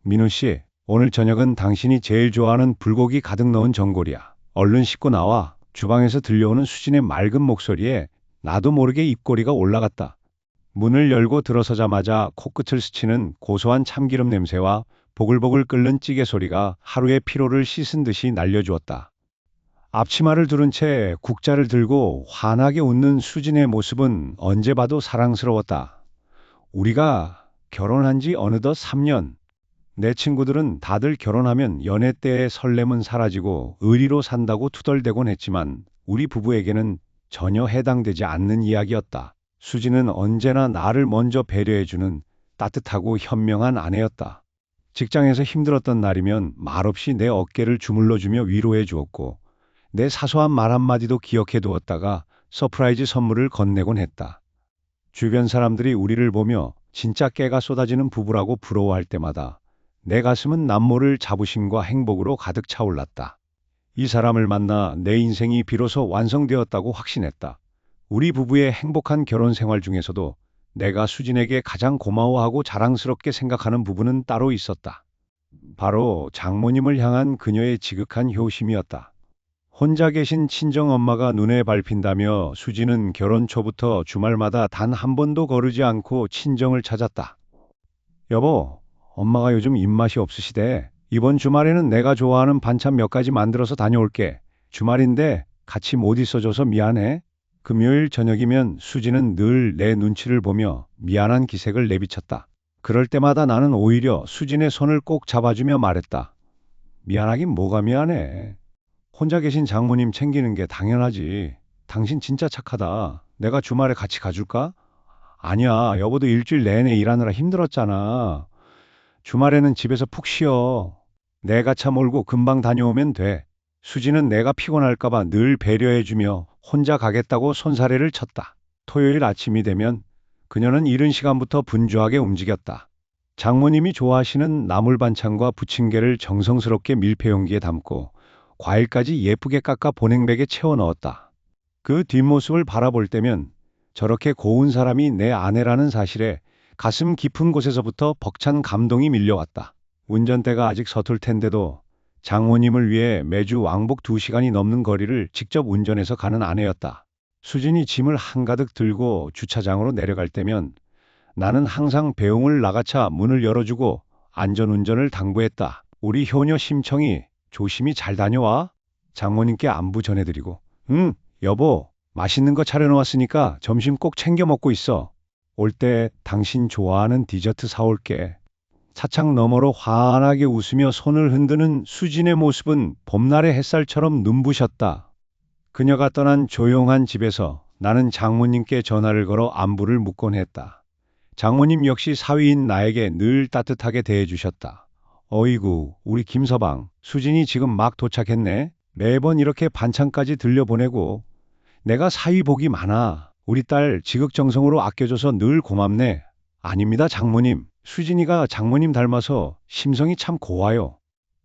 민우 씨, 오늘 저녁은 당신이 제일 좋아하는 불고기 가득 넣은 전골이야. 얼른 씻고 나와. 주방에서 들려오는 수진의 맑은 목소리에 나도 모르게 입꼬리가 올라갔다. 문을 열고 들어서자마자 코끝을 스치는 고소한 참기름 냄새와 보글보글 끓는 찌개 소리가 하루의 피로를 씻은 듯이 날려주었다. 앞치마를 두른 채 국자를 들고 환하게 웃는 수진의 모습은 언제 봐도 사랑스러웠다. 우리가 결혼한 지 어느덧 3년. 내 친구들은 다들 결혼하면 연애 때의 설렘은 사라지고 의리로 산다고 투덜대곤 했지만 우리 부부에게는 전혀 해당되지 않는 이야기였다. 수지는 언제나 나를 먼저 배려해주는 따뜻하고 현명한 아내였다. 직장에서 힘들었던 날이면 말없이 내 어깨를 주물러주며 위로해 주었고 내 사소한 말 한마디도 기억해 두었다가 서프라이즈 선물을 건네곤 했다. 주변 사람들이 우리를 보며 진짜 깨가 쏟아지는 부부라고 부러워할 때마다 내 가슴은 남모를 자부심과 행복으로 가득 차올랐다. 이 사람을 만나 내 인생이 비로소 완성되었다고 확신했다. 우리 부부의 행복한 결혼 생활 중에서도 내가 수진에게 가장 고마워하고 자랑스럽게 생각하는 부분은 따로 있었다. 바로 장모님을 향한 그녀의 지극한 효심이었다. 혼자 계신 친정엄마가 눈에 밟힌다며 수지는 결혼 초부터 주말마다 단 한 번도 거르지 않고 친정을 찾았다. 여보, 엄마가 요즘 입맛이 없으시대. 이번 주말에는 내가 좋아하는 반찬 몇 가지 만들어서 다녀올게. 주말인데 같이 못 있어줘서 미안해. 금요일 저녁이면 수지는 늘 내 눈치를 보며 미안한 기색을 내비쳤다. 그럴 때마다 나는 오히려 수진의 손을 꼭 잡아주며 말했다. 미안하긴 뭐가 미안해. 혼자 계신 장모님 챙기는 게 당연하지. 당신 진짜 착하다. 내가 주말에 같이 가줄까? 아니야, 여보도 일주일 내내 일하느라 힘들었잖아. 주말에는 집에서 푹 쉬어. 내가 차 몰고 금방 다녀오면 돼. 수지는 내가 피곤할까봐 늘 배려해주며 혼자 가겠다고 손사래를 쳤다. 토요일 아침이 되면 그녀는 이른 시간부터 분주하게 움직였다. 장모님이 좋아하시는 나물 반찬과 부침개를 정성스럽게 밀폐용기에 담고 과일까지 예쁘게 깎아 보냉백에 채워 넣었다. 그 뒷모습을 바라볼 때면 저렇게 고운 사람이 내 아내라는 사실에 가슴 깊은 곳에서부터 벅찬 감동이 밀려왔다. 운전대가 아직 서툴 텐데도 장모님을 위해 매주 왕복 2시간이 넘는 거리를 직접 운전해서 가는 아내였다. 수진이 짐을 한가득 들고 주차장으로 내려갈 때면 나는 항상 배웅을 나가차 문을 열어주고 안전운전을 당부했다. 우리 효녀 심청이 조심히 잘 다녀와. 장모님께 안부 전해드리고. 응, 여보, 맛있는 거 차려놓았으니까 점심 꼭 챙겨 먹고 있어. 올 때 당신 좋아하는 디저트 사올게. 차창 너머로 환하게 웃으며 손을 흔드는 수진의 모습은 봄날의 햇살처럼 눈부셨다. 그녀가 떠난 조용한 집에서 나는 장모님께 전화를 걸어 안부를 묻곤 했다. 장모님 역시 사위인 나에게 늘 따뜻하게 대해주셨다. 어이구, 우리 김서방, 수진이 지금 막 도착했네. 매번 이렇게 반찬까지 들려보내고. 내가 사위 복이 많아. 우리 딸 지극정성으로 아껴줘서 늘 고맙네. 아닙니다, 장모님. 수진이가 장모님 닮아서 심성이 참 고와요.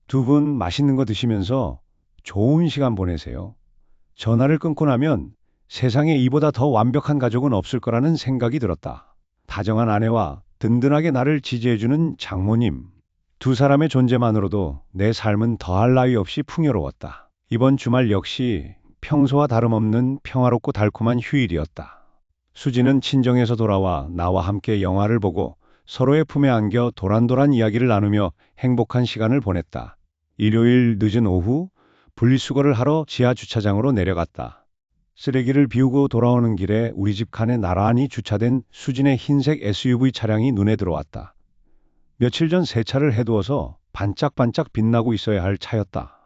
두 분 맛있는 거 드시면서 좋은 시간 보내세요. 전화를 끊고 나면 세상에 이보다 더 완벽한 가족은 없을 거라는 생각이 들었다. 다정한 아내와 든든하게 나를 지지해주는 장모님. 두 사람의 존재만으로도 내 삶은 더할 나위 없이 풍요로웠다. 이번 주말 역시 평소와 다름없는 평화롭고 달콤한 휴일이었다. 수지는 친정에서 돌아와 나와 함께 영화를 보고 서로의 품에 안겨 도란도란 이야기를 나누며 행복한 시간을 보냈다. 일요일 늦은 오후 분리수거를 하러 지하 주차장으로 내려갔다. 쓰레기를 비우고 돌아오는 길에 우리 집 칸에 나란히 주차된 수진의 흰색 SUV 차량이 눈에 들어왔다. 며칠 전 세차를 해두어서 반짝반짝 빛나고 있어야 할 차였다.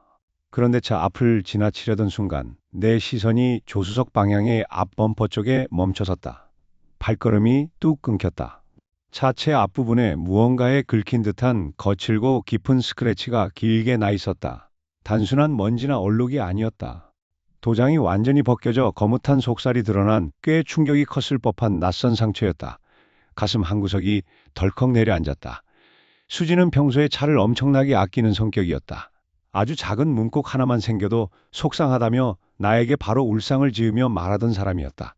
그런데 차 앞을 지나치려던 순간 내 시선이 조수석 방향의 앞 범퍼 쪽에 멈춰섰다. 발걸음이 뚝 끊겼다. 차체 앞부분에 무언가에 긁힌 듯한 거칠고 깊은 스크래치가 길게 나 있었다. 단순한 먼지나 얼룩이 아니었다. 도장이 완전히 벗겨져 거뭇한 속살이 드러난 꽤 충격이 컸을 법한 낯선 상처였다. 가슴 한구석이 덜컥 내려앉았다. 수지는 평소에 차를 엄청나게 아끼는 성격이었다. 아주 작은 문콕 하나만 생겨도 속상하다며 나에게 바로 울상을 지으며 말하던 사람이었다.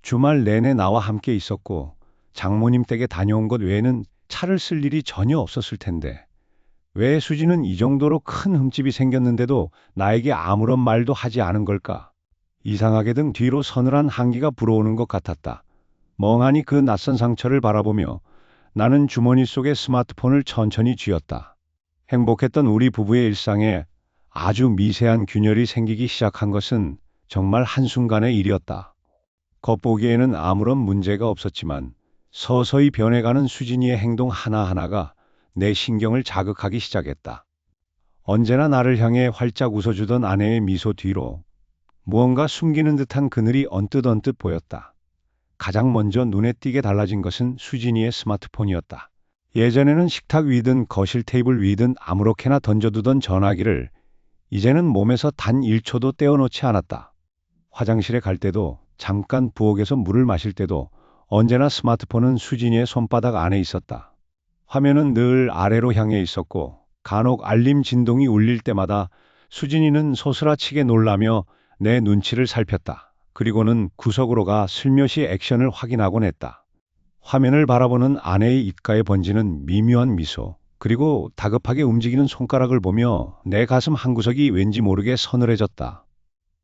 주말 내내 나와 함께 있었고 장모님 댁에 다녀온 것 외에는 차를 쓸 일이 전혀 없었을 텐데 왜 수지는 이 정도로 큰 흠집이 생겼는데도 나에게 아무런 말도 하지 않은 걸까? 이상하게 등 뒤로 서늘한 한기가 불어오는 것 같았다. 멍하니 그 낯선 상처를 바라보며 나는 주머니 속의 스마트폰을 천천히 쥐었다. 행복했던 우리 부부의 일상에 아주 미세한 균열이 생기기 시작한 것은 정말 한순간의 일이었다. 겉보기에는 아무런 문제가 없었지만 서서히 변해가는 수진이의 행동 하나하나가 내 신경을 자극하기 시작했다. 언제나 나를 향해 활짝 웃어주던 아내의 미소 뒤로 무언가 숨기는 듯한 그늘이 언뜻 보였다. 가장 먼저 눈에 띄게 달라진 것은 수진이의 스마트폰이었다. 예전에는 식탁 위든 거실 테이블 위든 아무렇게나 던져두던 전화기를 이제는 몸에서 단 1초도 떼어놓지 않았다. 화장실에 갈 때도 잠깐 부엌에서 물을 마실 때도 언제나 스마트폰은 수진이의 손바닥 안에 있었다. 화면은 늘 아래로 향해 있었고 간혹 알림 진동이 울릴 때마다 수진이는 소스라치게 놀라며 내 눈치를 살폈다. 그리고는 구석으로 가 슬며시 액션을 확인하곤 했다. 화면을 바라보는 아내의 입가에 번지는 미묘한 미소, 그리고 다급하게 움직이는 손가락을 보며 내 가슴 한구석이 왠지 모르게 서늘해졌다.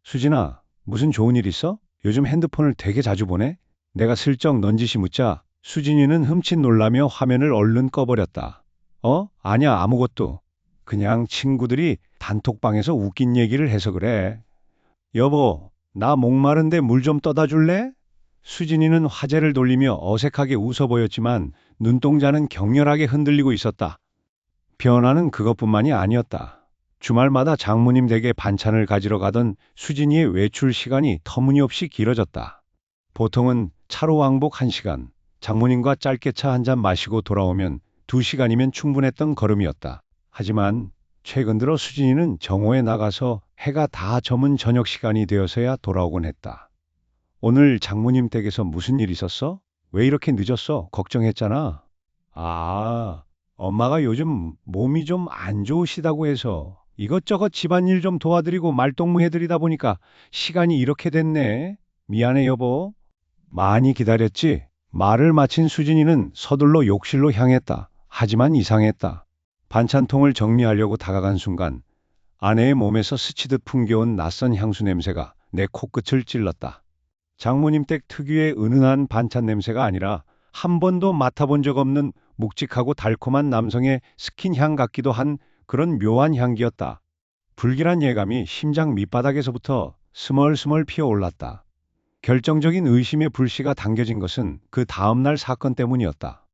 수진아, 무슨 좋은 일 있어? 요즘 핸드폰을 되게 자주 보네? 내가 슬쩍 넌지시 묻자 수진이는 흠칫 놀라며 화면을 얼른 꺼버렸다. 아니야, 아무것도. 그냥 친구들이 단톡방에서 웃긴 얘기를 해서 그래. 여보, 나 목마른데 물 좀 떠다 줄래? 수진이는 화제를 돌리며 어색하게 웃어 보였지만 눈동자는 격렬하게 흔들리고 있었다. 변화는 그것뿐만이 아니었다. 주말마다 장모님 댁에 반찬을 가지러 가던 수진이의 외출 시간이 터무니없이 길어졌다. 보통은 차로 왕복 1시간, 장모님과 짧게 차 한 잔 마시고 돌아오면 2시간이면 충분했던 걸음이었다. 하지만 최근 들어 수진이는 정오에 나가서 해가 다 저문 저녁 시간이 되어서야 돌아오곤 했다. 오늘 장모님 댁에서 무슨 일 있었어? 왜 이렇게 늦었어? 걱정했잖아. 아, 엄마가 요즘 몸이 좀 안 좋으시다고 해서 이것저것 집안일 좀 도와드리고 말동무 해드리다 보니까 시간이 이렇게 됐네. 미안해, 여보. 많이 기다렸지? 말을 마친 수진이는 서둘러 욕실로 향했다. 하지만 이상했다. 반찬통을 정리하려고 다가간 순간 아내의 몸에서 스치듯 풍겨온 낯선 향수 냄새가 내 코끝을 찔렀다. 장모님 댁 특유의 은은한 반찬 냄새가 아니라 한 번도 맡아본 적 없는 묵직하고 달콤한 남성의 스킨향 같기도 한 그런 묘한 향기였다. 불길한 예감이 심장 밑바닥에서부터 스멀스멀 피어올랐다. 결정적인 의심의 불씨가 당겨진 것은 그 다음날 사건 때문이었다.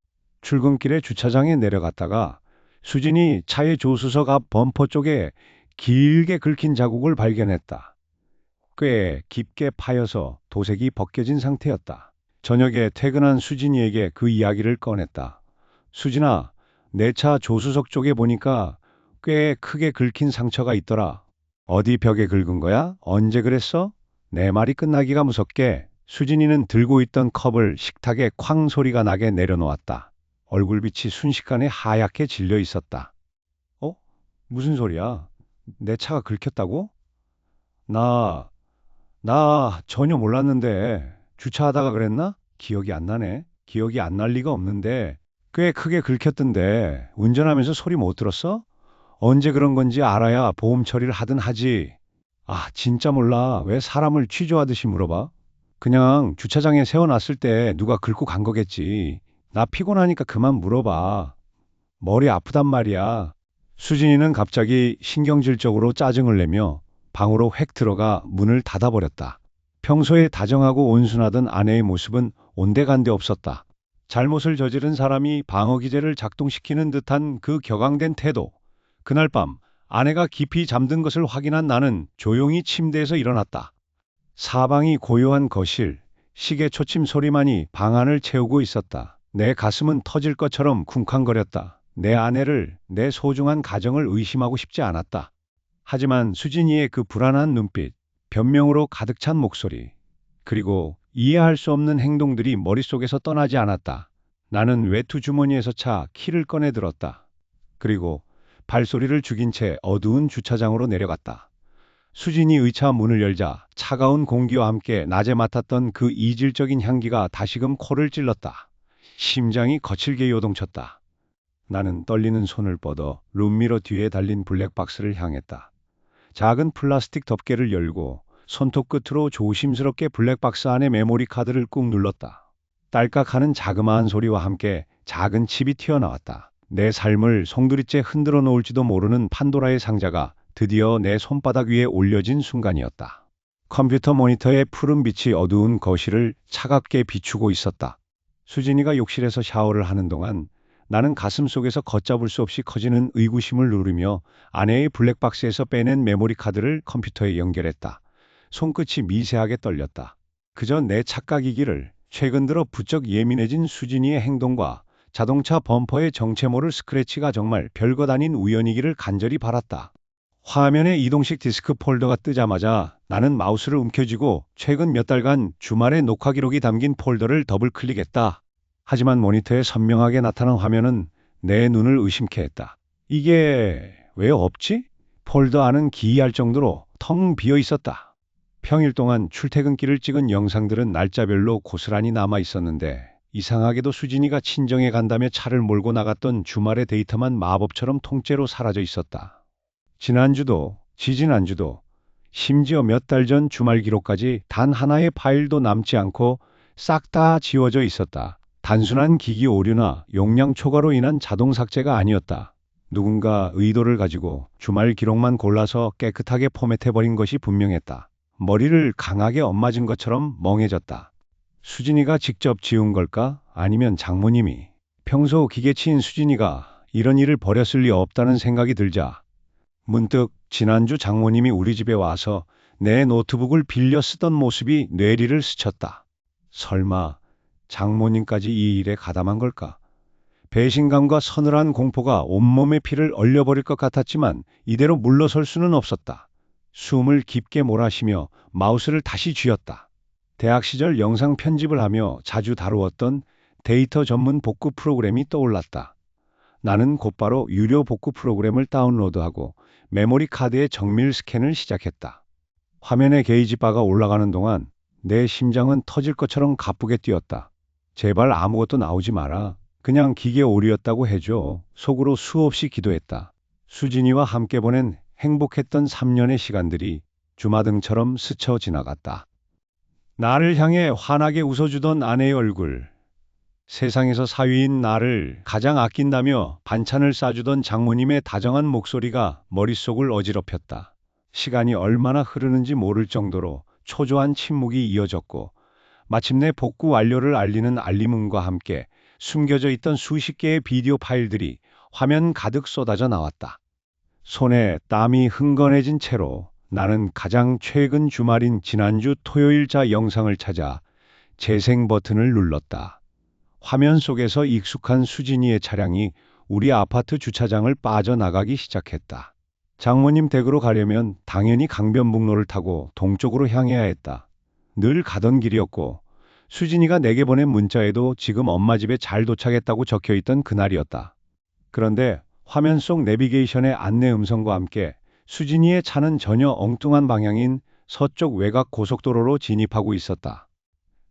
출근길에 주차장에 내려갔다가 수진이 차의 조수석 앞 범퍼 쪽에 길게 긁힌 자국을 발견했다. 꽤 깊게 파여서 도색이 벗겨진 상태였다. 저녁에 퇴근한 수진이에게 그 이야기를 꺼냈다. 수진아, 내 차 조수석 쪽에 보니까 꽤 크게 긁힌 상처가 있더라. 어디 벽에 긁은 거야? 언제 그랬어? 내 말이 끝나기가 무섭게 수진이는 들고 있던 컵을 식탁에 쾅 소리가 나게 내려놓았다. 얼굴빛이 순식간에 하얗게 질려 있었다. 어? 무슨 소리야? 내 차가 긁혔다고? 나, 나 전혀 몰랐는데 주차하다가 그랬나? 기억이 안 나네. 기억이 안 날 리가 없는데 꽤 크게 긁혔던데 운전하면서 소리 못 들었어? 언제 그런 건지 알아야 보험 처리를 하든 하지. 아, 진짜 몰라. 왜 사람을 취조하듯이 물어봐? 그냥 주차장에 세워놨을 때 누가 긁고 간 거겠지. 나 피곤하니까 그만 물어봐. 머리 아프단 말이야. 수진이는 갑자기 신경질적으로 짜증을 내며 방으로 획 들어가 문을 닫아버렸다. 평소에 다정하고 온순하던 아내의 모습은 온데간데 없었다. 잘못을 저지른 사람이 방어 기제를 작동시키는 듯한 그 격앙된 태도. 그날 밤 아내가 깊이 잠든 것을 확인한 나는 조용히 침대에서 일어났다. 사방이 고요한 거실, 시계 초침 소리만이 방 안을 채우고 있었다. 내 가슴은 터질 것처럼 쿵쾅거렸다. 내 아내를, 내 소중한 가정을 의심하고 싶지 않았다. 하지만 수진이의 그 불안한 눈빛, 변명으로 가득 찬 목소리, 그리고 이해할 수 없는 행동들이 머릿속에서 떠나지 않았다. 나는 외투 주머니에서 차 키를 꺼내 들었다. 그리고 발소리를 죽인 채 어두운 주차장으로 내려갔다. 수진이 의차 문을 열자 차가운 공기와 함께 낮에 맡았던 그 이질적인 향기가 다시금 코를 찔렀다. 심장이 거칠게 요동쳤다. 나는 떨리는 손을 뻗어 룸미러 뒤에 달린 블랙박스를 향했다. 작은 플라스틱 덮개를 열고 손톱 끝으로 조심스럽게 블랙박스 안에 메모리 카드를 꾹 눌렀다. 딸깍하는 자그마한 소리와 함께 작은 칩이 튀어나왔다. 내 삶을 송두리째 흔들어 놓을지도 모르는 판도라의 상자가 드디어 내 손바닥 위에 올려진 순간이었다. 컴퓨터 모니터의 푸른 빛이 어두운 거실을 차갑게 비추고 있었다. 수진이가 욕실에서 샤워를 하는 동안 나는 가슴 속에서 걷잡을 수 없이 커지는 의구심을 누르며 아내의 블랙박스에서 빼낸 메모리 카드를 컴퓨터에 연결했다. 손끝이 미세하게 떨렸다. 그저 내 착각이기를. 최근 들어 부쩍 예민해진 수진이의 행동과 자동차 범퍼의 정체 모를 스크래치가 정말 별것 아닌 우연이기를 간절히 바랐다. 화면에 이동식 디스크 폴더가 뜨자마자 나는 마우스를 움켜쥐고 최근 몇 달간 주말의 녹화 기록이 담긴 폴더를 더블 클릭했다. 하지만 모니터에 선명하게 나타난 화면은 내 눈을 의심케 했다. 이게 왜 없지? 폴더 안은 기이할 정도로 텅 비어 있었다. 평일 동안 출퇴근길을 찍은 영상들은 날짜별로 고스란히 남아 있었는데 이상하게도 수진이가 친정에 간다며 차를 몰고 나갔던 주말의 데이터만 마법처럼 통째로 사라져 있었다. 지난주도, 지지난주도, 심지어 몇 달 전 주말 기록까지 단 하나의 파일도 남지 않고 싹 다 지워져 있었다. 단순한 기기 오류나 용량 초과로 인한 자동 삭제가 아니었다. 누군가 의도를 가지고 주말 기록만 골라서 깨끗하게 포맷해버린 것이 분명했다. 머리를 강하게 엇맞은 것처럼 멍해졌다. 수진이가 직접 지운 걸까? 아니면 장모님이? 평소 기계치인 수진이가 이런 일을 벌였을 리 없다는 생각이 들자 문득 지난주 장모님이 우리 집에 와서 내 노트북을 빌려 쓰던 모습이 뇌리를 스쳤다. 설마 장모님까지 이 일에 가담한 걸까? 배신감과 서늘한 공포가 온몸의 피를 얼려버릴 것 같았지만 이대로 물러설 수는 없었다. 숨을 깊게 몰아쉬며 마우스를 다시 쥐었다. 대학 시절 영상 편집을 하며 자주 다루었던 데이터 전문 복구 프로그램이 떠올랐다. 나는 곧바로 유료 복구 프로그램을 다운로드하고 메모리 카드의 정밀 스캔을 시작했다. 화면에 게이지 바가 올라가는 동안 내 심장은 터질 것처럼 가쁘게 뛰었다. 제발 아무것도 나오지 마라. 그냥 기계 오류였다고 해줘. 속으로 수없이 기도했다. 수진이와 함께 보낸 행복했던 3년의 시간들이 주마등처럼 스쳐 지나갔다. 나를 향해 환하게 웃어주던 아내의 얼굴, 세상에서 사위인 나를 가장 아낀다며 반찬을 싸주던 장모님의 다정한 목소리가 머릿속을 어지럽혔다. 시간이 얼마나 흐르는지 모를 정도로 초조한 침묵이 이어졌고 마침내 복구 완료를 알리는 알림음과 함께 숨겨져 있던 수십 개의 비디오 파일들이 화면 가득 쏟아져 나왔다. 손에 땀이 흥건해진 채로 나는 가장 최근 주말인 지난주 토요일자 영상을 찾아 재생 버튼을 눌렀다. 화면 속에서 익숙한 수진이의 차량이 우리 아파트 주차장을 빠져나가기 시작했다. 장모님 댁으로 가려면 당연히 강변북로를 타고 동쪽으로 향해야 했다. 늘 가던 길이었고 수진이가 내게 보낸 문자에도 지금 엄마 집에 잘 도착했다고 적혀있던 그날이었다. 그런데 화면 속 내비게이션의 안내 음성과 함께 수진이의 차는 전혀 엉뚱한 방향인 서쪽 외곽 고속도로로 진입하고 있었다.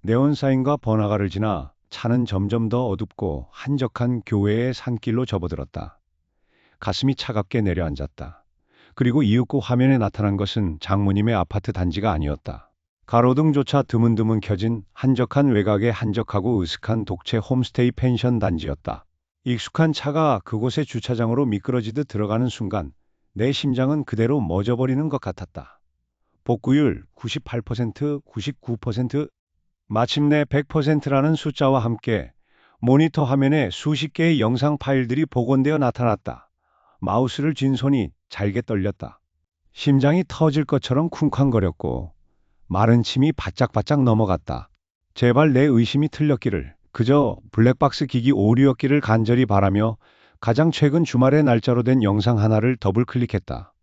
네온사인과 번화가를 지나 차는 점점 더 어둡고 한적한 교외의 산길로 접어들었다. 가슴이 차갑게 내려앉았다. 그리고 이윽고 화면에 나타난 것은 장모님의 아파트 단지가 아니었다. 가로등조차 드문드문 켜진 한적한 외곽의 한적하고 으슥한 독채 홈스테이 펜션 단지였다. 익숙한 차가 그곳의 주차장으로 미끄러지듯 들어가는 순간 내 심장은 그대로 멎어버리는 것 같았다. 복구율 98%, 99%, 마침내 100%라는 숫자와 함께 모니터 화면에 수십 개의 영상 파일들이 복원되어 나타났다. 마우스를 쥔 손이 잘게 떨렸다. 심장이 터질 것처럼 쿵쾅거렸고 마른 침이 바짝바짝 넘어갔다. 제발 내 의심이 틀렸기를, 그저 블랙박스 기기 오류였기를 간절히 바라며 가장 최근 주말의 날짜로 된 영상 하나를 더블 클릭했다.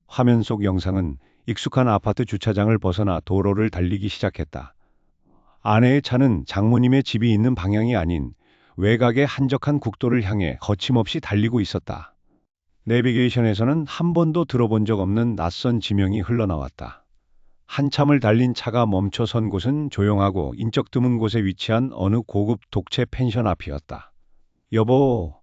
화면 속 영상은 익숙한 아파트 주차장을 벗어나 도로를 달리기 시작했다. 아내의 차는 장모님의 집이 있는 방향이 아닌 외곽의 한적한 국도를 향해 거침없이 달리고 있었다. 내비게이션에서는 한 번도 들어본 적 없는 낯선 지명이 흘러나왔다. 한참을 달린 차가 멈춰선 곳은 조용하고 인적 드문 곳에 위치한 어느 고급 독채 펜션 앞이었다. 여보,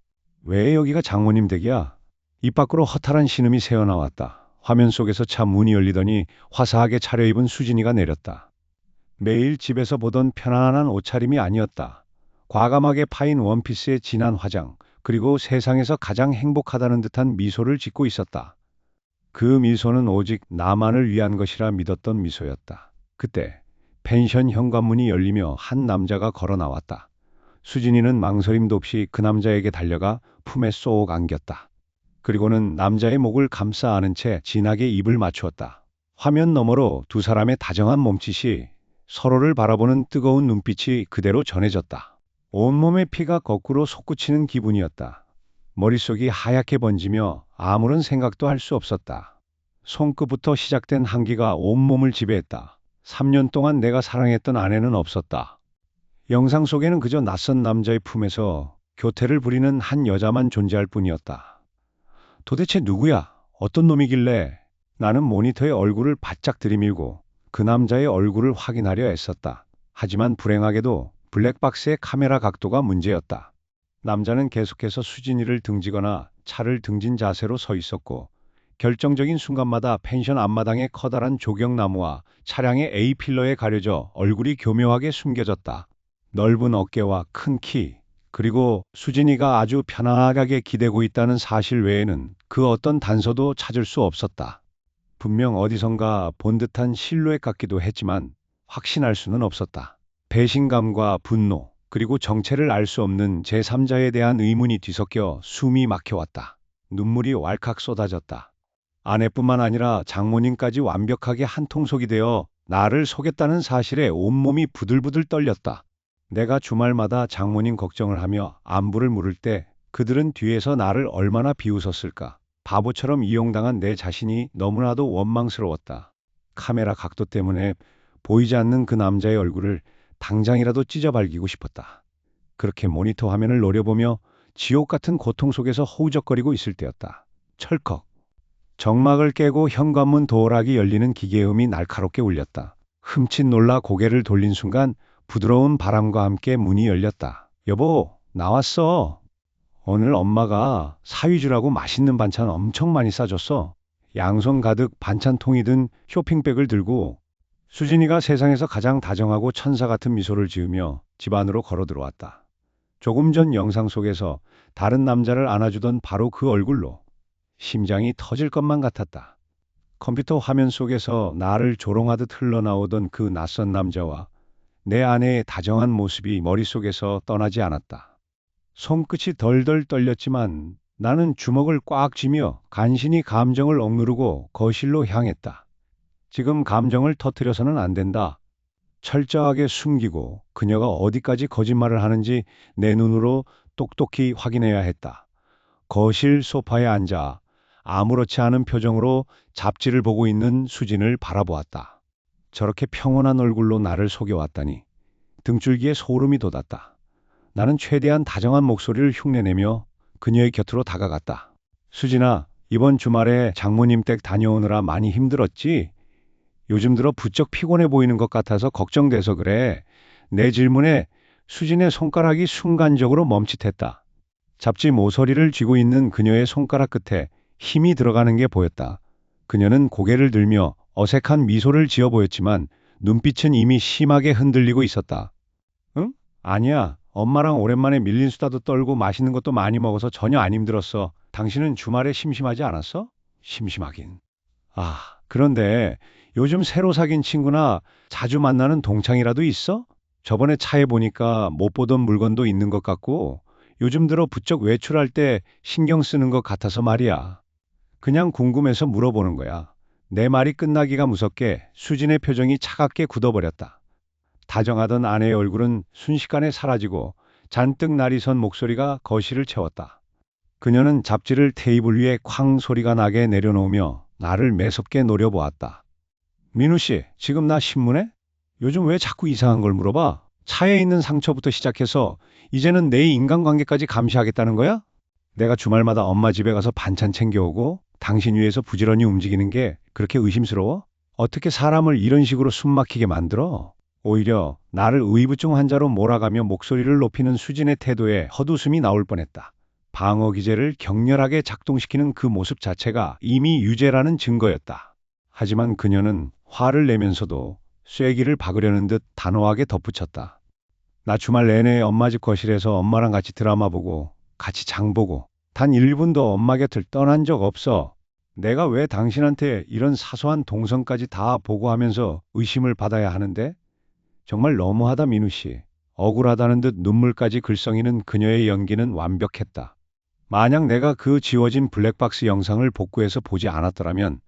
왜 여기가 장모님 댁이야? 입 밖으로 허탈한 신음이 새어나왔다. 화면 속에서 차 문이 열리더니 화사하게 차려입은 수진이가 내렸다. 매일 집에서 보던 편안한 옷차림이 아니었다. 과감하게 파인 원피스에 진한 화장, 그리고 세상에서 가장 행복하다는 듯한 미소를 짓고 있었다. 그 미소는 오직 나만을 위한 것이라 믿었던 미소였다. 그때 펜션 현관문이 열리며 한 남자가 걸어 나왔다. 수진이는 망설임도 없이 그 남자에게 달려가 품에 쏙 안겼다. 그리고는 남자의 목을 감싸 안은 채 진하게 입을 맞추었다. 화면 너머로 두 사람의 다정한 몸짓이, 서로를 바라보는 뜨거운 눈빛이 그대로 전해졌다. 온몸의 피가 거꾸로 솟구치는 기분이었다. 머릿속이 하얗게 번지며 아무런 생각도 할 수 없었다. 손끝부터 시작된 한기가 온몸을 지배했다. 3년 동안 내가 사랑했던 아내는 없었다. 영상 속에는 그저 낯선 남자의 품에서 교태를 부리는 한 여자만 존재할 뿐이었다. 도대체 누구야? 어떤 놈이길래? 나는 모니터의 얼굴을 바짝 들이밀고 그 남자의 얼굴을 확인하려 애썼다. 하지만 불행하게도 블랙박스의 카메라 각도가 문제였다. 남자는 계속해서 수진이를 등지거나 차를 등진 자세로 서 있었고, 결정적인 순간마다 펜션 앞마당의 커다란 조경나무와 차량의 A필러에 가려져 얼굴이 교묘하게 숨겨졌다. 넓은 어깨와 큰 키, 그리고 수진이가 아주 편안하게 기대고 있다는 사실 외에는 그 어떤 단서도 찾을 수 없었다. 분명 어디선가 본 듯한 실루엣 같기도 했지만 확신할 수는 없었다. 배신감과 분노, 그리고 정체를 알 수 없는 제3자에 대한 의문이 뒤섞여 숨이 막혀왔다. 눈물이 왈칵 쏟아졌다. 아내뿐만 아니라 장모님까지 완벽하게 한통속이 되어 나를 속였다는 사실에 온몸이 부들부들 떨렸다. 내가 주말마다 장모님 걱정을 하며 안부를 물을 때 그들은 뒤에서 나를 얼마나 비웃었을까. 바보처럼 이용당한 내 자신이 너무나도 원망스러웠다. 카메라 각도 때문에 보이지 않는 그 남자의 얼굴을 당장이라도 찢어발기고 싶었다. 그렇게 모니터 화면을 노려보며 지옥 같은 고통 속에서 허우적거리고 있을 때였다. 철컥. 정막을 깨고 현관문 도어락이 열리는 기계음이 날카롭게 울렸다. 흠칫 놀라 고개를 돌린 순간 부드러운 바람과 함께 문이 열렸다. 여보, 나왔어. 오늘 엄마가 사위주라고 맛있는 반찬 엄청 많이 싸줬어. 양손 가득 반찬통이 든 쇼핑백을 들고 수진이가 세상에서 가장 다정하고 천사 같은 미소를 지으며 집 안으로 걸어 들어왔다. 조금 전 영상 속에서 다른 남자를 안아주던 바로 그 얼굴로 심장이 터질 것만 같았다. 컴퓨터 화면 속에서 나를 조롱하듯 흘러나오던 그 낯선 남자와 내 아내의 다정한 모습이 머릿속에서 떠나지 않았다. 손끝이 덜덜 떨렸지만 나는 주먹을 꽉 쥐며 간신히 감정을 억누르고 거실로 향했다. 지금 감정을 터뜨려서는 안 된다. 철저하게 숨기고 그녀가 어디까지 거짓말을 하는지 내 눈으로 똑똑히 확인해야 했다. 거실 소파에 앉아 아무렇지 않은 표정으로 잡지를 보고 있는 수진을 바라보았다. 저렇게 평온한 얼굴로 나를 속여왔다니. 등줄기에 소름이 돋았다. 나는 최대한 다정한 목소리를 흉내내며 그녀의 곁으로 다가갔다. 수진아, 이번 주말에 장모님 댁 다녀오느라 많이 힘들었지? 요즘 들어 부쩍 피곤해 보이는 것 같아서 걱정돼서 그래. 내 질문에 수진의 손가락이 순간적으로 멈칫했다. 잡지 모서리를 쥐고 있는 그녀의 손가락 끝에 힘이 들어가는 게 보였다. 그녀는 고개를 들며 어색한 미소를 지어 보였지만 눈빛은 이미 심하게 흔들리고 있었다. 응? 아니야. 엄마랑 오랜만에 밀린 수다도 떨고 맛있는 것도 많이 먹어서 전혀 안 힘들었어. 당신은 주말에 심심하지 않았어? 심심하긴. 아, 그런데 요즘 새로 사귄 친구나 자주 만나는 동창이라도 있어? 저번에 차에 보니까 못 보던 물건도 있는 것 같고 요즘 들어 부쩍 외출할 때 신경 쓰는 것 같아서 말이야. 그냥 궁금해서 물어보는 거야. 내 말이 끝나기가 무섭게 수진의 표정이 차갑게 굳어버렸다. 다정하던 아내의 얼굴은 순식간에 사라지고 잔뜩 날이 선 목소리가 거실을 채웠다. 그녀는 잡지를 테이블 위에 쾅 소리가 나게 내려놓으며 나를 매섭게 노려보았다. 민우 씨, 지금 나 신문해? 요즘 왜 자꾸 이상한 걸 물어봐? 차에 있는 상처부터 시작해서 이제는 내 인간관계까지 감시하겠다는 거야? 내가 주말마다 엄마 집에 가서 반찬 챙겨오고 당신 위해서 부지런히 움직이는 게 그렇게 의심스러워? 어떻게 사람을 이런 식으로 숨막히게 만들어? 오히려 나를 의부증 환자로 몰아가며 목소리를 높이는 수진의 태도에 헛웃음이 나올 뻔했다. 방어 기제를 격렬하게 작동시키는 그 모습 자체가 이미 유죄라는 증거였다. 하지만 그녀는 화를 내면서도 쐐기를 박으려는 듯 단호하게 덧붙였다. 나 주말 내내 엄마 집 거실에서 엄마랑 같이 드라마 보고 같이 장 보고 단 1분도 엄마 곁을 떠난 적 없어. 내가 왜 당신한테 이런 사소한 동선까지 다 보고하면서 의심을 받아야 하는데? 정말 너무하다 민우 씨. 억울하다는 듯 눈물까지 글썽이는 그녀의 연기는 완벽했다. 만약 내가 그 지워진 블랙박스 영상을 복구해서 보지 않았더라면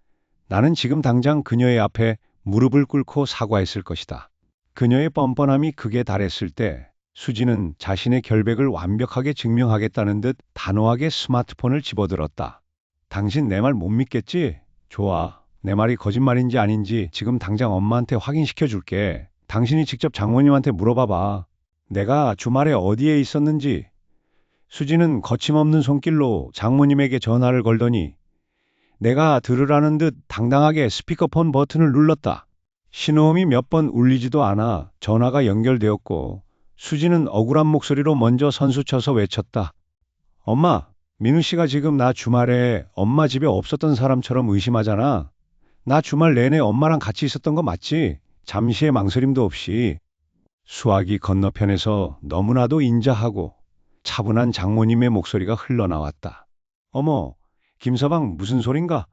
나는 지금 당장 그녀의 앞에 무릎을 꿇고 사과했을 것이다. 그녀의 뻔뻔함이 극에 달했을 때 수지는 자신의 결백을 완벽하게 증명하겠다는 듯 단호하게 스마트폰을 집어들었다. 당신 내 말 못 믿겠지? 좋아. 내 말이 거짓말인지 아닌지 지금 당장 엄마한테 확인시켜 줄게. 당신이 직접 장모님한테 물어봐봐. 내가 주말에 어디에 있었는지. 수지는 거침없는 손길로 장모님에게 전화를 걸더니 내가 들으라는 듯 당당하게 스피커폰 버튼을 눌렀다. 신호음이 몇 번 울리지도 않아 전화가 연결되었고 수지는 억울한 목소리로 먼저 선수쳐서 외쳤다. 엄마, 민우 씨가 지금 나 주말에 엄마 집에 없었던 사람처럼 의심하잖아. 나 주말 내내 엄마랑 같이 있었던 거 맞지? 잠시의 망설임도 없이. 수화기 건너편에서 너무나도 인자하고 차분한 장모님의 목소리가 흘러나왔다. 어머, 김서방 무슨 소린가?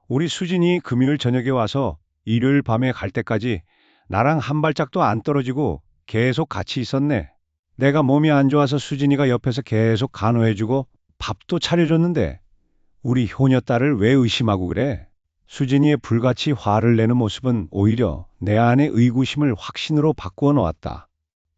우리 수진이 금요일 저녁에 와서 일요일 밤에 갈 때까지 나랑 한 발짝도 안 떨어지고 계속 같이 있었네. 내가 몸이 안 좋아서 수진이가 옆에서 계속 간호해주고 밥도 차려줬는데 우리 효녀딸을 왜 의심하고 그래? 수진이의 불같이 화를 내는 모습은 오히려 내 안의 의구심을 확신으로 바꾸어 놓았다.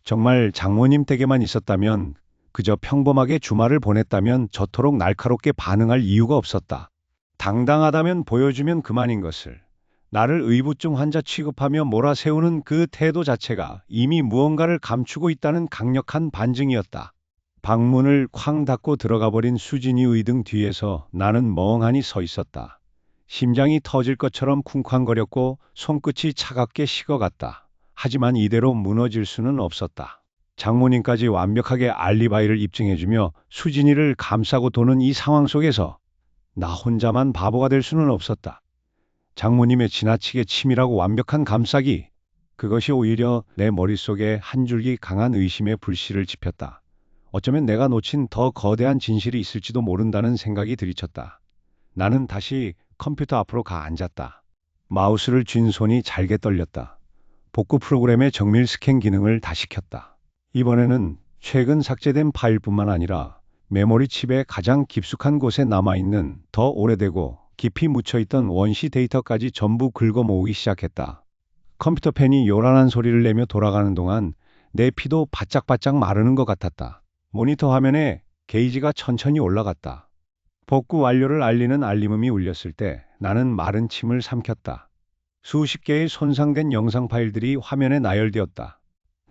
정말 장모님 댁에만 있었다면 그저 평범하게 주말을 보냈다면 저토록 날카롭게 반응할 이유가 없었다. 당당하다면 보여주면 그만인 것을. 나를 의부증 환자 취급하며 몰아세우는 그 태도 자체가 이미 무언가를 감추고 있다는 강력한 반증이었다. 방문을 쾅 닫고 들어가 버린 수진이의 등 뒤에서 나는 멍하니 서 있었다. 심장이 터질 것처럼 쿵쾅거렸고 손끝이 차갑게 식어갔다. 하지만 이대로 무너질 수는 없었다. 장모님까지 완벽하게 알리바이를 입증해주며 수진이를 감싸고 도는 이 상황 속에서 나 혼자만 바보가 될 수는 없었다. 장모님의 지나치게 치밀하고 완벽한 감싸기, 그것이 오히려 내 머릿속에 한 줄기 강한 의심의 불씨를 지폈다. 어쩌면 내가 놓친 더 거대한 진실이 있을지도 모른다는 생각이 들이쳤다. 나는 다시 컴퓨터 앞으로 가 앉았다. 마우스를 쥔 손이 잘게 떨렸다. 복구 프로그램의 정밀 스캔 기능을 다시 켰다. 이번에는 최근 삭제된 파일뿐만 아니라 메모리 칩의 가장 깊숙한 곳에 남아있는 더 오래되고 깊이 묻혀있던 원시 데이터까지 전부 긁어 모으기 시작했다. 컴퓨터 펜이 요란한 소리를 내며 돌아가는 동안 내 피도 바짝바짝 마르는 것 같았다. 모니터 화면에 게이지가 천천히 올라갔다. 복구 완료를 알리는 알림음이 울렸을 때 나는 마른 침을 삼켰다. 수십 개의 손상된 영상 파일들이 화면에 나열되었다.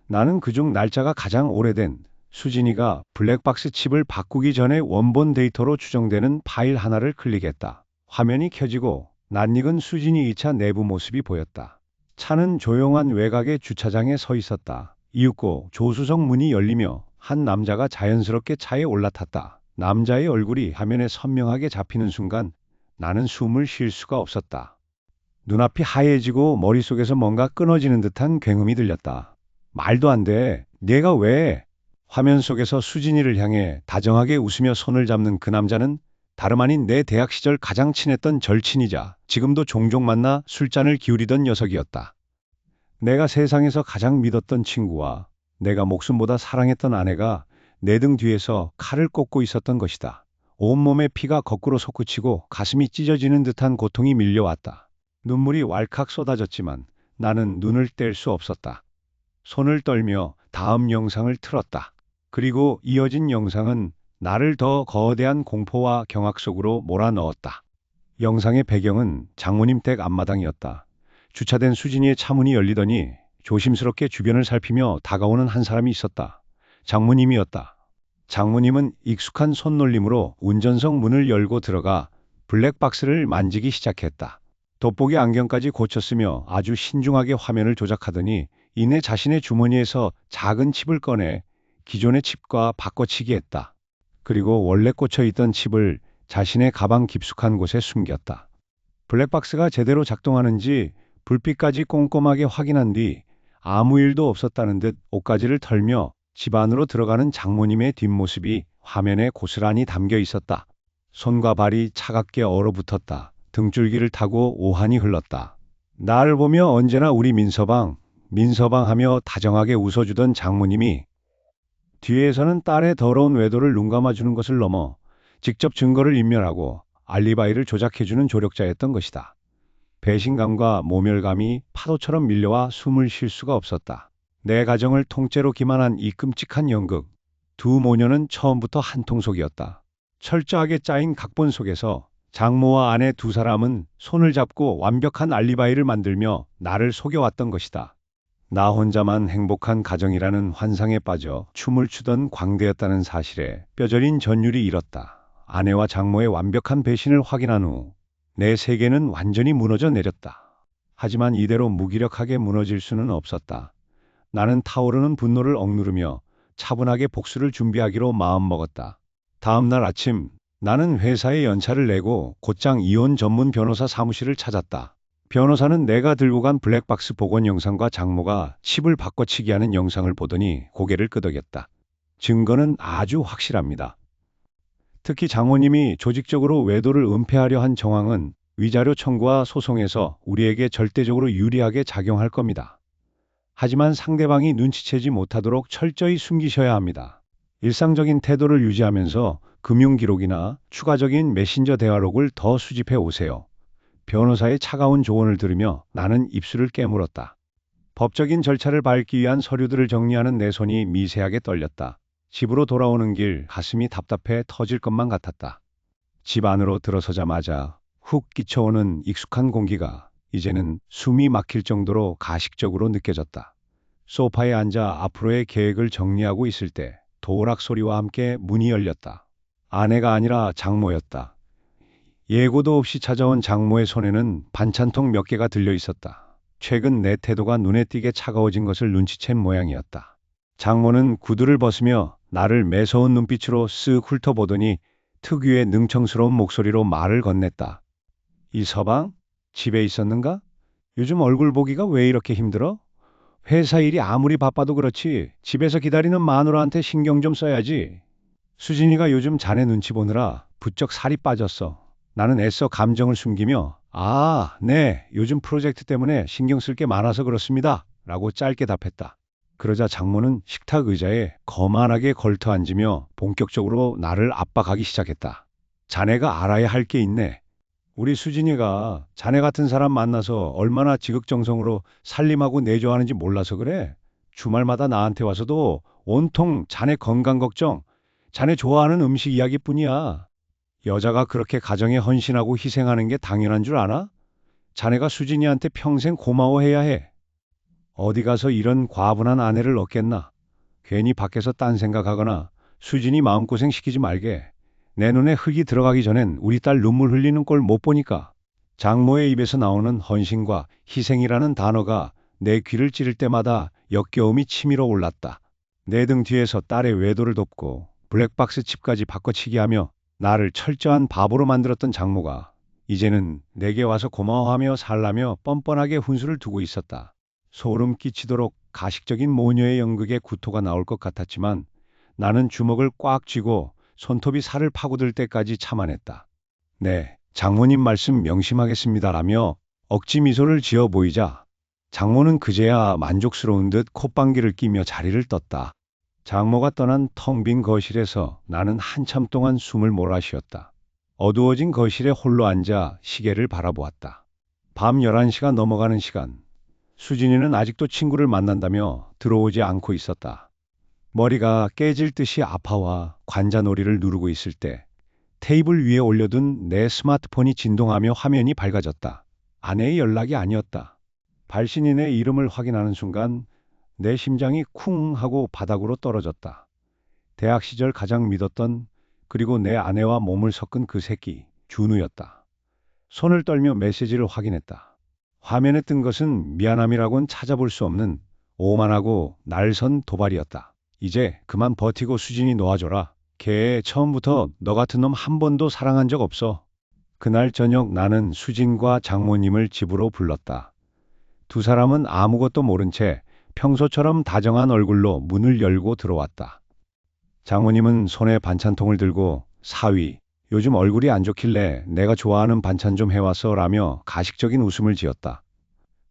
나는 그중 날짜가 가장 오래된 수진이가 블랙박스 칩을 바꾸기 전에 원본 데이터로 추정되는 파일 하나를 클릭했다. 화면이 켜지고 낯익은 수진이 2차 내부 모습이 보였다. 차는 조용한 외곽의 주차장에 서 있었다. 이윽고 조수석 문이 열리며 한 남자가 자연스럽게 차에 올라탔다. 남자의 얼굴이 화면에 선명하게 잡히는 순간 나는 숨을 쉴 수가 없었다. 눈앞이 하얘지고 머릿속에서 뭔가 끊어지는 듯한 굉음이 들렸다. 말도 안 돼. 내가 왜? 화면 속에서 수진이를 향해 다정하게 웃으며 손을 잡는 그 남자는 다름 아닌 내 대학 시절 가장 친했던 절친이자 지금도 종종 만나 술잔을 기울이던 녀석이었다. 내가 세상에서 가장 믿었던 친구와 내가 목숨보다 사랑했던 아내가 내 등 뒤에서 칼을 꽂고 있었던 것이다. 온몸에 피가 거꾸로 솟구치고 가슴이 찢어지는 듯한 고통이 밀려왔다. 눈물이 왈칵 쏟아졌지만 나는 눈을 뗄 수 없었다. 손을 떨며 다음 영상을 틀었다. 그리고 이어진 영상은 나를 더 거대한 공포와 경악 속으로 몰아넣었다. 영상의 배경은 장모님 댁 앞마당이었다. 주차된 수진이의 차문이 열리더니 조심스럽게 주변을 살피며 다가오는 한 사람이 있었다. 장모님이었다. 장모님은 익숙한 손놀림으로 운전석 문을 열고 들어가 블랙박스를 만지기 시작했다. 돋보기 안경까지 고쳤으며 아주 신중하게 화면을 조작하더니 이내 자신의 주머니에서 작은 칩을 꺼내 기존의 칩과 바꿔치기 했다. 그리고 원래 꽂혀 있던 칩을 자신의 가방 깊숙한 곳에 숨겼다. 블랙박스가 제대로 작동하는지 불빛까지 꼼꼼하게 확인한 뒤 아무 일도 없었다는 듯 옷가지를 털며 집 안으로 들어가는 장모님의 뒷모습이 화면에 고스란히 담겨 있었다. 손과 발이 차갑게 얼어붙었다. 등줄기를 타고 오한이 흘렀다. 나를 보며 언제나 우리 민서방, 민서방 하며 다정하게 웃어주던 장모님이 뒤에서는 딸의 더러운 외도를 눈감아주는 것을 넘어 직접 증거를 인멸하고 알리바이를 조작해주는 조력자였던 것이다. 배신감과 모멸감이 파도처럼 밀려와 숨을 쉴 수가 없었다. 내 가정을 통째로 기만한 이 끔찍한 연극. 두 모녀는 처음부터 한통속이었다. 철저하게 짜인 각본 속에서 장모와 아내 두 사람은 손을 잡고 완벽한 알리바이를 만들며 나를 속여왔던 것이다. 나 혼자만 행복한 가정이라는 환상에 빠져 춤을 추던 광대였다는 사실에 뼈저린 전율이 일었다. 아내와 장모의 완벽한 배신을 확인한 후 내 세계는 완전히 무너져 내렸다. 하지만 이대로 무기력하게 무너질 수는 없었다. 나는 타오르는 분노를 억누르며 차분하게 복수를 준비하기로 마음먹었다. 다음 날 아침 나는 회사에 연차를 내고 곧장 이혼 전문 변호사 사무실을 찾았다. 변호사는 내가 들고 간 블랙박스 복원 영상과 장모가 칩을 바꿔치기 하는 영상을 보더니 고개를 끄덕였다. 증거는 아주 확실합니다. 특히 장모님이 조직적으로 외도를 은폐하려 한 정황은 위자료 청구와 소송에서 우리에게 절대적으로 유리하게 작용할 겁니다. 하지만 상대방이 눈치채지 못하도록 철저히 숨기셔야 합니다. 일상적인 태도를 유지하면서 금융기록이나 추가적인 메신저 대화록을 더 수집해 오세요. 변호사의 차가운 조언을 들으며 나는 입술을 깨물었다. 법적인 절차를 밟기 위한 서류들을 정리하는 내 손이 미세하게 떨렸다. 집으로 돌아오는 길 가슴이 답답해 터질 것만 같았다. 집 안으로 들어서자마자 훅 끼쳐오는 익숙한 공기가 이제는 숨이 막힐 정도로 가식적으로 느껴졌다. 소파에 앉아 앞으로의 계획을 정리하고 있을 때 도락 소리와 함께 문이 열렸다. 아내가 아니라 장모였다. 예고도 없이 찾아온 장모의 손에는 반찬통 몇 개가 들려 있었다. 최근 내 태도가 눈에 띄게 차가워진 것을 눈치챈 모양이었다. 장모는 구두를 벗으며 나를 매서운 눈빛으로 쓱 훑어보더니 특유의 능청스러운 목소리로 말을 건넸다. 이 서방? 집에 있었는가? 요즘 얼굴 보기가 왜 이렇게 힘들어? 회사 일이 아무리 바빠도 그렇지 집에서 기다리는 마누라한테 신경 좀 써야지. 수진이가 요즘 자네 눈치 보느라 부쩍 살이 빠졌어. 나는 애써 감정을 숨기며 네, 요즘 프로젝트 때문에 신경 쓸 게 많아서 그렇습니다. 라고 짧게 답했다. 그러자 장모는 식탁 의자에 거만하게 걸터 앉으며 본격적으로 나를 압박하기 시작했다. 자네가 알아야 할 게 있네. 우리 수진이가 자네 같은 사람 만나서 얼마나 지극정성으로 살림하고 내조하는지 몰라서 그래. 주말마다 나한테 와서도 온통 자네 건강 걱정, 자네 좋아하는 음식 이야기뿐이야. 여자가 그렇게 가정에 헌신하고 희생하는 게 당연한 줄 아나? 자네가 수진이한테 평생 고마워해야 해. 어디 가서 이런 과분한 아내를 얻겠나? 괜히 밖에서 딴 생각하거나 수진이 마음고생 시키지 말게. 내 눈에 흙이 들어가기 전엔 우리 딸 눈물 흘리는 꼴 못 보니까. 장모의 입에서 나오는 헌신과 희생이라는 단어가 내 귀를 찌를 때마다 역겨움이 치밀어 올랐다. 내 등 뒤에서 딸의 외도를 돕고 블랙박스 칩까지 바꿔치기 하며 나를 철저한 바보로 만들었던 장모가 이제는 내게 와서 고마워하며 살라며 뻔뻔하게 훈수를 두고 있었다. 소름 끼치도록 가식적인 모녀의 연극에 구토가 나올 것 같았지만 나는 주먹을 꽉 쥐고 손톱이 살을 파고들 때까지 참아냈다. 네, 장모님 말씀 명심하겠습니다라며 억지 미소를 지어 보이자 장모는 그제야 만족스러운 듯 콧방귀를 끼며 자리를 떴다. 장모가 떠난 텅 빈 거실에서 나는 한참 동안 숨을 몰아쉬었다. 어두워진 거실에 홀로 앉아 시계를 바라보았다. 밤 11시가 넘어가는 시간. 수진이는 아직도 친구를 만난다며 들어오지 않고 있었다. 머리가 깨질 듯이 아파와 관자놀이를 누르고 있을 때 테이블 위에 올려둔 내 스마트폰이 진동하며 화면이 밝아졌다. 아내의 연락이 아니었다. 발신인의 이름을 확인하는 순간 내 심장이 쿵 하고 바닥으로 떨어졌다. 대학 시절 가장 믿었던 그리고 내 아내와 몸을 섞은 그 새끼 준우였다. 손을 떨며 메시지를 확인했다. 화면에 뜬 것은 미안함이라고는 찾아볼 수 없는 오만하고 날선 도발이었다. 이제 그만 버티고 수진이 놓아줘라. 걔 처음부터 너 같은 놈 한 번도 사랑한 적 없어. 그날 저녁 나는 수진과 장모님을 집으로 불렀다. 두 사람은 아무것도 모른 채 평소처럼 다정한 얼굴로 문을 열고 들어왔다. 장모님은 손에 반찬통을 들고 사위, 요즘 얼굴이 안 좋길래 내가 좋아하는 반찬 좀 해왔어 라며 가식적인 웃음을 지었다.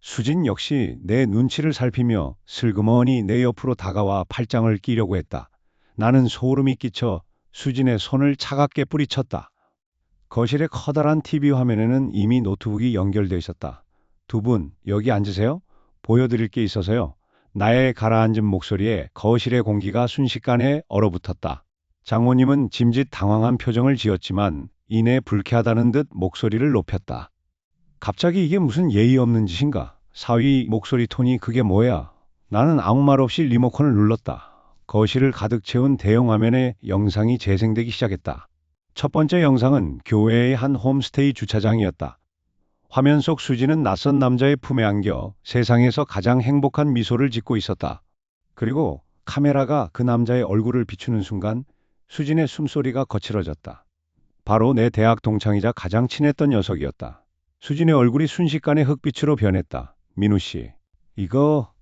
수진 역시 내 눈치를 살피며 슬그머니 내 옆으로 다가와 팔짱을 끼려고 했다. 나는 소름이 끼쳐 수진의 손을 차갑게 뿌리쳤다. 거실의 커다란 TV 화면에는 이미 노트북이 연결되어 있었다. 두 분 여기 앉으세요. 보여드릴 게 있어서요. 나의 가라앉은 목소리에 거실의 공기가 순식간에 얼어붙었다. 장모님은 짐짓 당황한 표정을 지었지만 이내 불쾌하다는 듯 목소리를 높였다. 갑자기 이게 무슨 예의 없는 짓인가? 사위 목소리 톤이 그게 뭐야? 나는 아무 말 없이 리모컨을 눌렀다. 거실을 가득 채운 대형 화면에 영상이 재생되기 시작했다. 첫 번째 영상은 교외의 한 홈스테이 주차장이었다. 화면 속 수지는 낯선 남자의 품에 안겨 세상에서 가장 행복한 미소를 짓고 있었다. 그리고 카메라가 그 남자의 얼굴을 비추는 순간 수진의 숨소리가 거칠어졌다. 바로 내 대학 동창이자 가장 친했던 녀석이었다. 수진의 얼굴이 순식간에 흑빛으로 변했다. 민우 씨,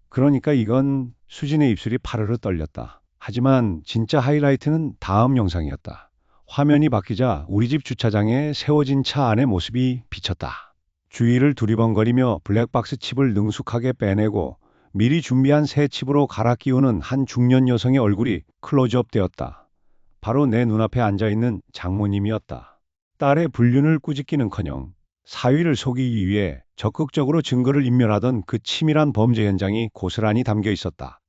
그러니까 이건 수진의 입술이 파르르 떨렸다. 하지만 진짜 하이라이트는 다음 영상이었다. 화면이 바뀌자 우리 집 주차장에 세워진 차 안의 모습이 비쳤다. 주위를 두리번거리며 블랙박스 칩을 능숙하게 빼내고 미리 준비한 새 칩으로 갈아 끼우는 한 중년 여성의 얼굴이 클로즈업 되었다. 바로 내 눈앞에 앉아있는 장모님이었다. 딸의 불륜을 꾸짖기는커녕 사위를 속이기 위해 적극적으로 증거를 인멸하던 그 치밀한 범죄 현장이 고스란히 담겨 있었다.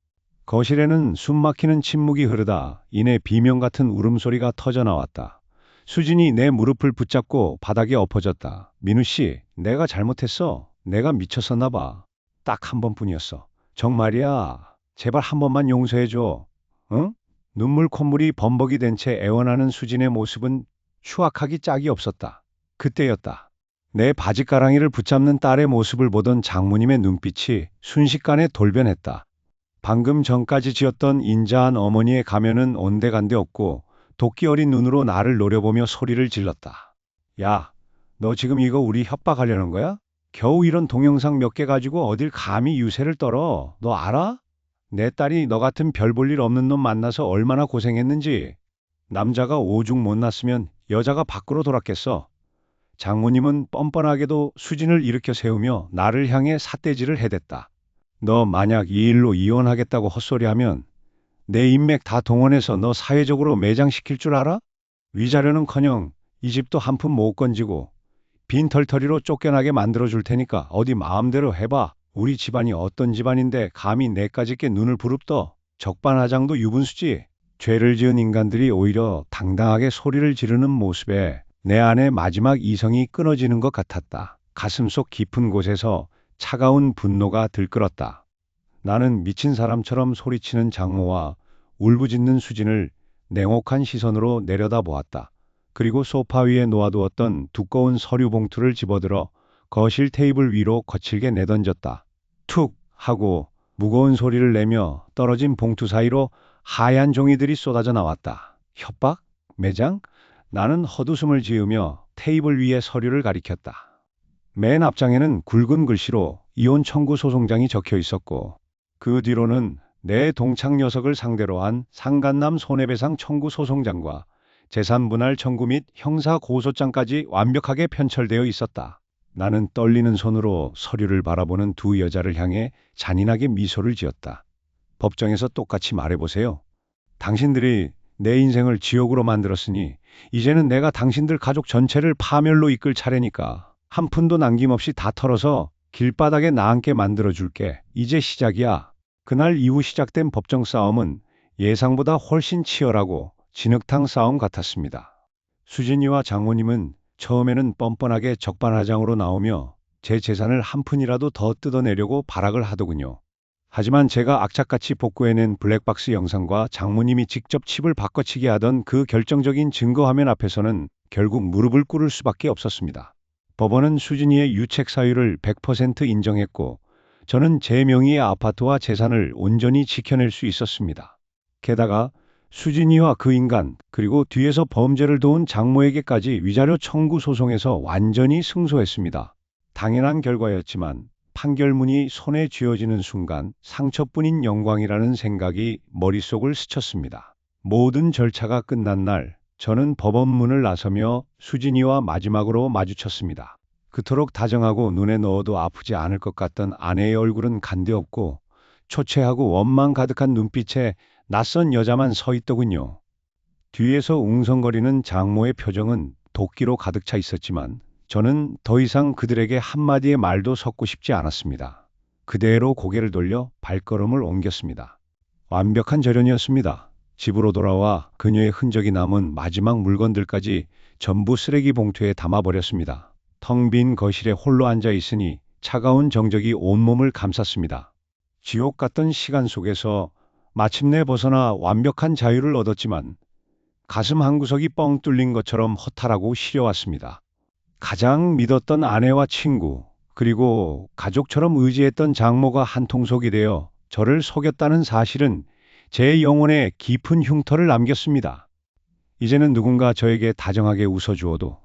거실에는 숨막히는 침묵이 흐르다 이내 비명 같은 울음소리가 터져나왔다. 수진이 내 무릎을 붙잡고 바닥에 엎어졌다. 민우 씨, 내가 잘못했어. 내가 미쳤었나 봐. 딱 한 번뿐이었어. 정말이야. 제발 한 번만 용서해줘. 응? 눈물 콧물이 범벅이 된 채 애원하는 수진의 모습은 추악하기 짝이 없었다. 그때였다. 내 바지가랑이를 붙잡는 딸의 모습을 보던 장모님의 눈빛이 순식간에 돌변했다. 방금 전까지 지었던 인자한 어머니의 가면은 온데간데 없고 도끼 어린 눈으로 나를 노려보며 소리를 질렀다. 야, 너 지금 이거 우리 협박하려는 거야? 겨우 이런 동영상 몇 개 가지고 어딜 감히 유세를 떨어? 너 알아? 내 딸이 너 같은 별 볼 일 없는 놈 만나서 얼마나 고생했는지. 남자가 오죽 못났으면 여자가 밖으로 돌았겠어. 장모님은 뻔뻔하게도 수진을 일으켜 세우며 나를 향해 삿대질을 해댔다. 너 만약 이 일로 이혼하겠다고 헛소리하면 내 인맥 다 동원해서 너 사회적으로 매장시킬 줄 알아? 위자료는커녕 이 집도 한 푼 못 건지고 빈털터리로 쫓겨나게 만들어줄 테니까 어디 마음대로 해봐. 우리 집안이 어떤 집안인데 감히 내까지 게 눈을 부릅떠. 적반하장도 유분수지. 죄를 지은 인간들이 오히려 당당하게 소리를 지르는 모습에 내 안의 마지막 이성이 끊어지는 것 같았다. 가슴속 깊은 곳에서 차가운 분노가 들끓었다. 나는 미친 사람처럼 소리치는 장모와 울부짖는 수진을 냉혹한 시선으로 내려다보았다. 그리고 소파 위에 놓아두었던 두꺼운 서류 봉투를 집어들어 거실 테이블 위로 거칠게 내던졌다. 툭 하고 무거운 소리를 내며 떨어진 봉투 사이로 하얀 종이들이 쏟아져 나왔다. 협박? 매장? 나는 헛웃음을 지으며 테이블 위에 서류를 가리켰다. 맨 앞장에는 굵은 글씨로 이혼 청구 소송장이 적혀 있었고 그 뒤로는 내 동창 녀석을 상대로 한 상간남 손해배상 청구 소송장과 재산분할 청구 및 형사 고소장까지 완벽하게 편철되어 있었다. 나는 떨리는 손으로 서류를 바라보는 두 여자를 향해 잔인하게 미소를 지었다. 법정에서 똑같이 말해보세요. 당신들이 내 인생을 지옥으로 만들었으니 이제는 내가 당신들 가족 전체를 파멸로 이끌 차례니까 한 푼도 남김없이 다 털어서 길바닥에 나앉게 만들어줄게. 이제 시작이야. 그날 이후 시작된 법정 싸움은 예상보다 훨씬 치열하고 진흙탕 싸움 같았습니다. 수진이와 장모님은 처음에는 뻔뻔하게 적반하장으로 나오며 제 재산을 한 푼이라도 더 뜯어내려고 발악을 하더군요. 하지만 제가 악착같이 복구해낸 블랙박스 영상과 장모님이 직접 칩을 바꿔치기 하던 그 결정적인 증거 화면 앞에서는 결국 무릎을 꿇을 수밖에 없었습니다. 법원은 수진이의 유책 사유를 100% 인정했고 저는 제 명의의 아파트와 재산을 온전히 지켜낼 수 있었습니다. 게다가 수진이와 그 인간, 그리고 뒤에서 범죄를 도운 장모에게까지 위자료 청구 소송에서 완전히 승소했습니다. 당연한 결과였지만 판결문이 손에 쥐어지는 순간 상처뿐인 영광이라는 생각이 머릿속을 스쳤습니다. 모든 절차가 끝난 날, 저는 법원 문을 나서며 수진이와 마지막으로 마주쳤습니다. 그토록 다정하고 눈에 넣어도 아프지 않을 것 같던 아내의 얼굴은 간데없고 초췌하고 원망 가득한 눈빛에 낯선 여자만 서 있더군요. 뒤에서 웅성거리는 장모의 표정은 도끼로 가득 차 있었지만 저는 더 이상 그들에게 한마디의 말도 섞고 싶지 않았습니다. 그대로 고개를 돌려 발걸음을 옮겼습니다. 완벽한 절연이었습니다. 집으로 돌아와 그녀의 흔적이 남은 마지막 물건들까지 전부 쓰레기 봉투에 담아버렸습니다. 텅 빈 거실에 홀로 앉아 있으니 차가운 정적이 온몸을 감쌌습니다. 지옥 같던 시간 속에서 마침내 벗어나 완벽한 자유를 얻었지만 가슴 한구석이 뻥 뚫린 것처럼 허탈하고 시려왔습니다. 가장 믿었던 아내와 친구, 그리고 가족처럼 의지했던 장모가 한통속이 되어 저를 속였다는 사실은 제 영혼에 깊은 흉터를 남겼습니다. 이제는 누군가 저에게 다정하게 웃어주어도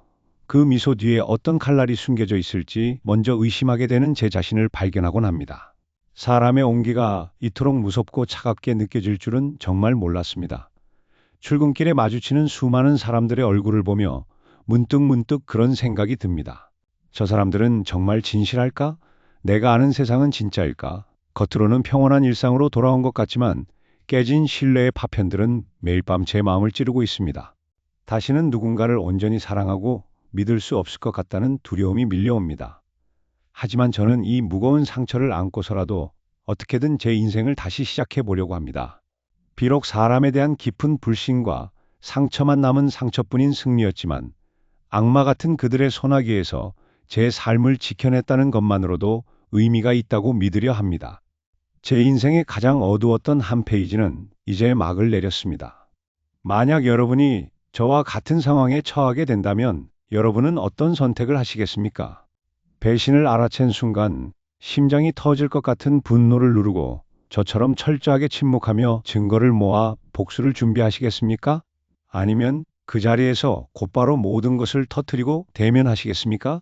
그 미소 뒤에 어떤 칼날이 숨겨져 있을지 먼저 의심하게 되는 제 자신을 발견하곤 합니다. 사람의 온기가 이토록 무섭고 차갑게 느껴질 줄은 정말 몰랐습니다. 출근길에 마주치는 수많은 사람들의 얼굴을 보며 문득 그런 생각이 듭니다. 저 사람들은 정말 진실할까? 내가 아는 세상은 진짜일까? 겉으로는 평온한 일상으로 돌아온 것 같지만 깨진 신뢰의 파편들은 매일 밤 제 마음을 찌르고 있습니다. 다시는 누군가를 온전히 사랑하고 믿을 수 없을 것 같다는 두려움이 밀려옵니다. 하지만 저는 이 무거운 상처를 안고서라도 어떻게든 제 인생을 다시 시작해 보려고 합니다. 비록 사람에 대한 깊은 불신과 상처만 남은 상처뿐인 승리였지만 악마 같은 그들의 소나기에서 제 삶을 지켜냈다는 것만으로도 의미가 있다고 믿으려 합니다. 제 인생의 가장 어두웠던 한 페이지는 이제 막을 내렸습니다. 만약 여러분이 저와 같은 상황에 처하게 된다면 여러분은 어떤 선택을 하시겠습니까? 배신을 알아챈 순간 심장이 터질 것 같은 분노를 누르고 저처럼 철저하게 침묵하며 증거를 모아 복수를 준비하시겠습니까? 아니면 그 자리에서 곧바로 모든 것을 터뜨리고 대면하시겠습니까?